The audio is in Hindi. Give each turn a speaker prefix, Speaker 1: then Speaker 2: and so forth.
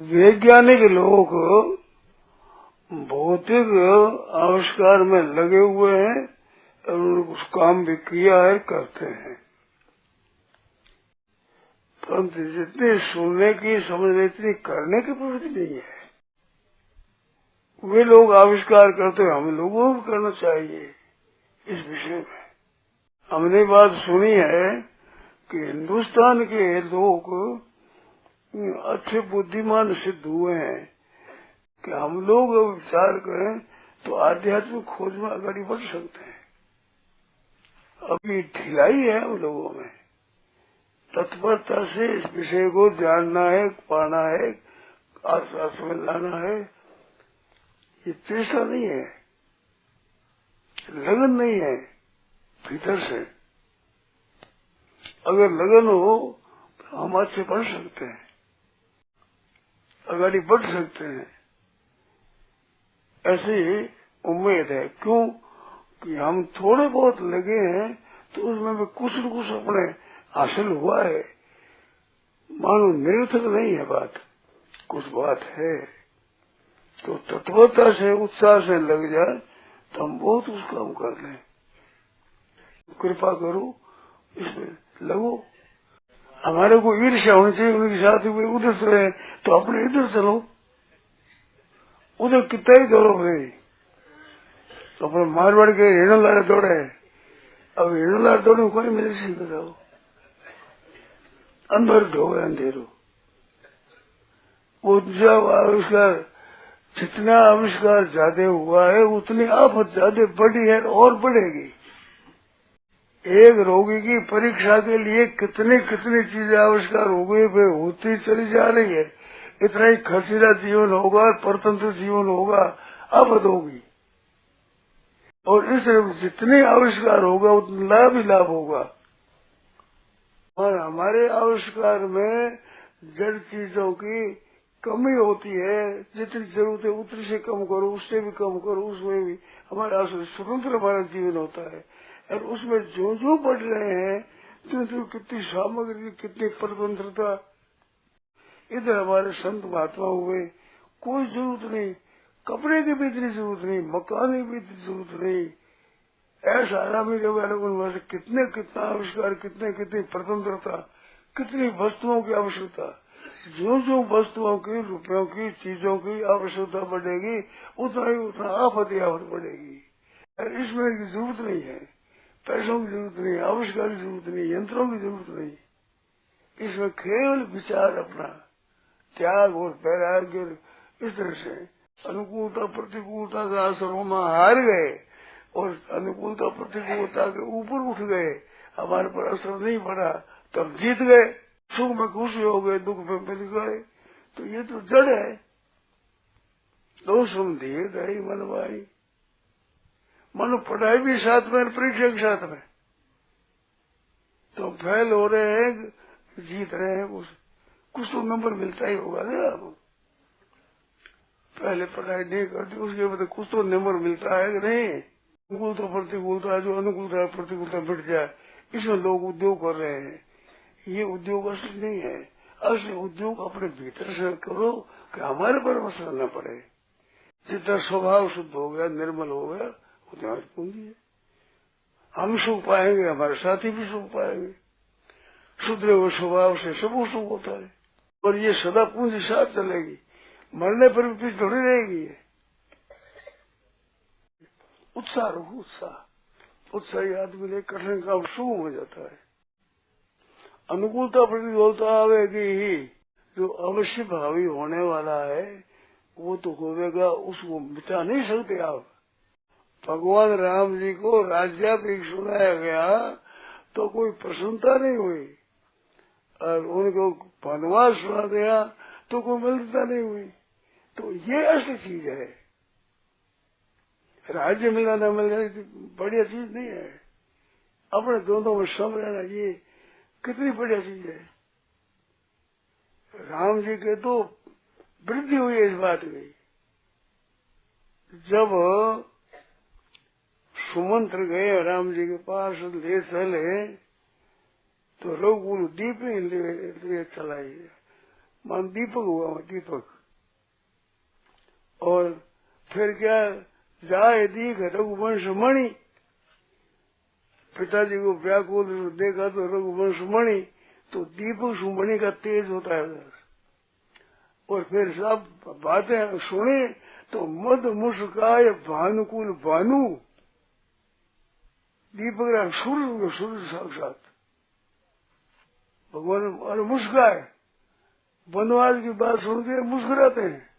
Speaker 1: वैज्ञानिक लोग भौतिक आविष्कार में लगे हुए हैं और उन्होंने कुछ काम भी किया है, करते हैं, परंतु जितनी सुनने की समझने इतनी करने की प्रवृत्ति नहीं है। वे लोग आविष्कार करते हैं, हम लोगों को करना चाहिए इस विषय में। हमने बात सुनी है कि हिंदुस्तान के लोग अच्छे बुद्धिमान सिद्ध हुए हैं कि हम लोग विचार करें तो आध्यात्मिक खोज में आगे बढ़ सकते हैं। अभी ढिलाई है हम लोगों में, तत्परता से इस विषय को जानना है, पाना है, आसपास में लाना है, ये चेष्टा नहीं है, लगन नहीं है भीतर से। अगर लगन हो तो हम अच्छे बढ़ सकते हैं, आगे बढ़ सकते हैं, ऐसी उम्मीद है। क्यों कि हम थोड़े बहुत लगे हैं तो उसमें भी कुछ न कुछ अपने हासिल हुआ है, मानो निरर्थक नहीं है बात, कुछ बात है। तो तत्वता से उत्साह से लग जाए तो हम बहुत उस काम कर लें। कृपा करो इसमें लगो। हमारे को ईर्ष्या होनी चाहिए उनके साथ, वे उधर से रहे तो अपने इधर चलो, उधर कितना ही दौड़ो भाई। तो अपने मारवाड़ के हिरणलाल दौड़े, अब हिरणलाल दौड़े कोई मिले से बताओ, अंदर ढोगे अंधेरो। वो जब आविष्कार, जितना आविष्कार ज्यादा हुआ है उतनी आफत ज्यादा बढ़ी है और बढ़ेगी। एक रोगी की परीक्षा के लिए कितनी कितनी चीजें आविष्कार हो गई, वे होती चली जा रही है। इतना ही खर्चीला जीवन होगा, परतंत्र जीवन होगा, आफत होगी। और इस जितने आविष्कार होगा उतना लाभ ही लाभ होगा। और हमारे आविष्कार में जड़ चीजों की कमी होती है, जितनी जरूरत है उतनी से कम करो, उससे भी कम करो, उसमें भी हमारा स्वतंत्र हमारा जीवन होता है। और उसमें जो जो बढ़ रहे हैं तो कितनी सामग्री, कितनी परतंत्रता। इधर हमारे संत महात्मा हुए, कोई जरूरत नहीं, कपड़े की भी इतनी जरूरत नहीं, मकान की भी इतनी जरूरत नहीं, ऐसा आरामी लोग कितने कितना आविष्कार, कितने कितनी स्वतंत्रता, कितनी वस्तुओं की आवश्यकता। जो जो वस्तुओं की, रुपयों की, चीजों की आवश्यकता बढ़ेगी उतना ही उतना आफत बढ़ेगी। और इसमें जरूरत नहीं है, पैसों की जरूरत नहीं, आविष्कार की जरूरत नहीं, यंत्रों की जरूरत नहीं। इसमें केवल विचार अपना त्याग और वैराग्य और इस तरह से अनुकूलता प्रतिकूलता के असरों में हार गए और अनुकूलता प्रतिकूलता के ऊपर उठ गए, हमारे पर असर नहीं पड़ा, तब जीत गए। सुख में खुशी हो गए, दुख में मिल गए। तो ये तो जड़ है। दो समझिए गई मन भाई, मनो पढ़ाई भी साथ में, परीक्षा के साथ में, तो फेल हो रहे हैं, जीत रहे हैं, कुछ तो नंबर मिलता ही होगा ना। पहले पढ़ाई नहीं करती उसके बाद कुछ तो नंबर मिलता है कि नहीं। अनुकूलता प्रतिकूलता, जो अनुकूलता प्रतिकूलता मिट जाए, इसमें लोग उद्योग कर रहे हैं। ये उद्योग असली नहीं है। असली उद्योग अपने भीतर से करो कि हमारे पर असर न पड़े। जितना स्वभाव शुद्ध हो गया, निर्मल हो गया, उतना पूंजी है। हम सुख पाएंगे, हमारे साथी भी सुख पाएंगे। शुद्ध हुए स्वभाव से सब सुख होता है। और ये सदा पूंजी साथ चलेगी, मरने पर भी पीछे थोड़ी रहेगी। उत्साह रहो, उत्साह। उत्साही आदमी ने कठिन काम शुभ हो जाता है। अनुकूलता प्रतिकूलता आवेगी ही, जो अवश्य भावी होने वाला है वो तो होगा, उसको मिटा नहीं सकते आप। भगवान राम जी को राज्याभिषेक सुनाया गया तो कोई प्रसन्नता नहीं हुई, और उनको वनवास सुना दिया तो कोई मिलता नहीं हुई। तो ये ऐसी चीज है, राज्य मिलना न मिलना बढ़िया चीज नहीं है। अपने दोनों में सम रहना, ये कितनी बढ़िया चीज है। राम जी के तो वृद्धि हुई इस बात की। जब सुमंत्र गए राम जी के पास, ले चले तो रघुकुल दीप ले चलाई, मान दीपक हुआ दीपक। और फिर क्या, जाए दीख रघुवंश मणि, पिताजी को व्याकुल देखा तो रघुवंश मणि, तो दीपक सुमणि का तेज होता है। और फिर सब बातें सुनी तो मद मुस्काय भानुकुल भानु, दीपक का सूर्य साक्षात भगवान। और मुस्काए, वनवास की बात सुन के मुस्कुराते हैं।